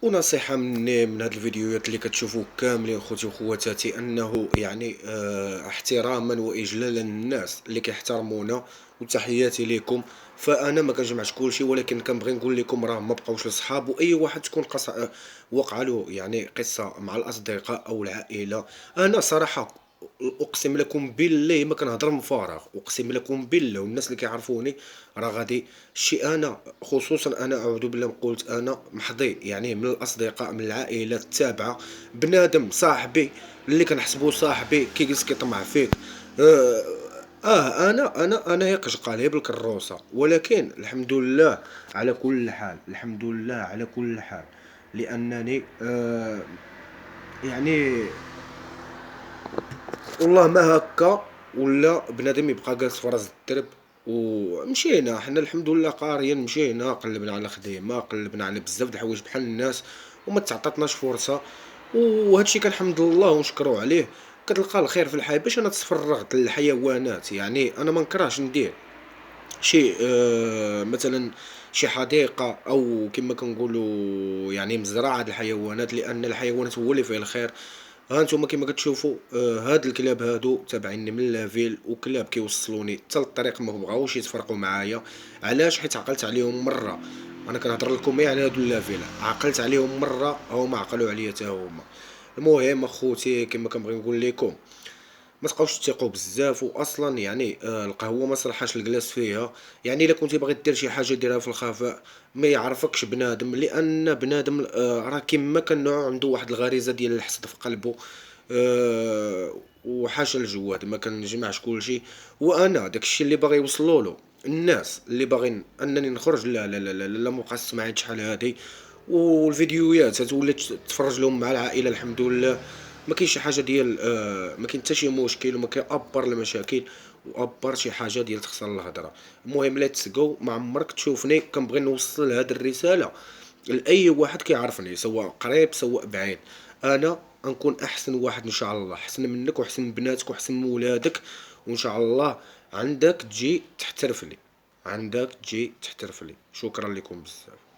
ونصيحة مني من هاد الفيديوهات اللي كتشوفوا كاملين خوتي وخواتاتي انه يعني احتراما واجلالا للناس اللي كيحترمونا، وتحياتي ليكم. فانا ما كنجمعش كلشي، ولكن كنبغي نقول لكم راه ما بقاوش الصحاب، واي واحد تكون وقع له يعني قصة مع الاصدقاء او العائلة. انا صراحة اقسم لكم بالله ما كنهضر من فراغ، اقسم لكم بالله، والناس اللي كيعرفوني راه غادي شي. انا خصوصا انا اعوذ بالله ما قلت، انا محظي يعني من الاصدقاء من العائله التابعه، بنادم صاحبي اللي كنحسبو صاحبي كيجلس كيطمع فيك. اه, انا يقش قال بالكروسه، ولكن الحمد لله على كل حال، الحمد لله على كل حال. لانني يعني والله ما هكا ولا بنادم يبقى جالس في راس الدرب. ومشينا حنا الحمد لله قاريا، مشينا قلبنا على خديمه، قلبنا على بزاف د الحوايج بحال الناس، وما تعطاتناش فرصه. وهادشي كنحمد الله ونشكرو عليه. كتلقى الخير في الحياه باش انا تفرغت للحيوانات. يعني انا ما نكرهش ندير شي مثلا شي حديقة أو كما كنقولوا يعني مزرعة د الحيوانات، لأن الحيوانات هو اللي فيه الخير. ها انتم كما كتشوفوا هاد الكلاب هادو تابعيني من لافيل، وكلاب كيوصلوني حتى للطريق، ما بغاوش يتفرقوا معايا. علاش؟ حيت عقلت عليهم مرة. انا كنهضر لكم غير على هادو اللافيل، عقلت عليهم مرة هما عقلوا عليا تا هما. المهم اخوتي كما كنبغي نقول لكم، ما تبقاوش تثقوا بزاف. واصلا يعني القهوه ما صلحاش الجلاس فيها. يعني الا كنتي باغي دير شي حاجه ديرها في الخفاء، ما يعرفكش بنادم، لان بنادم راه كيما كان نوع عنده واحد الغريزه ديال الحسد في قلبه. وحاشا الجواد ما كنجمعش كلشي. وانا داكشي اللي باغي يوصلوا له الناس اللي باغيين انني نخرج، لا لا لا لا, لا مبقاش سمعت شحال هادي. والفيديوهات تولي تتفرج لهم مع العائله الحمد لله. ما كاين شي حاجه ديال ما كاين حتى شي مشكل، وما كيأبر المشاكل وابر شي حاجه ديال تخسر الهضره. المهم لا تسقوا، ما عمرك تشوفني كنبغي نوصل هذه الرساله لاي واحد كيعرفني، سواء قريب سواء بعيد. انا غنكون احسن واحد ان شاء الله، احسن منك واحسن من بناتك واحسن من ولادك. وان شاء الله عندك تجي تحترف لي، عندك تجي تحترف لي. شكرا لكم بزاف.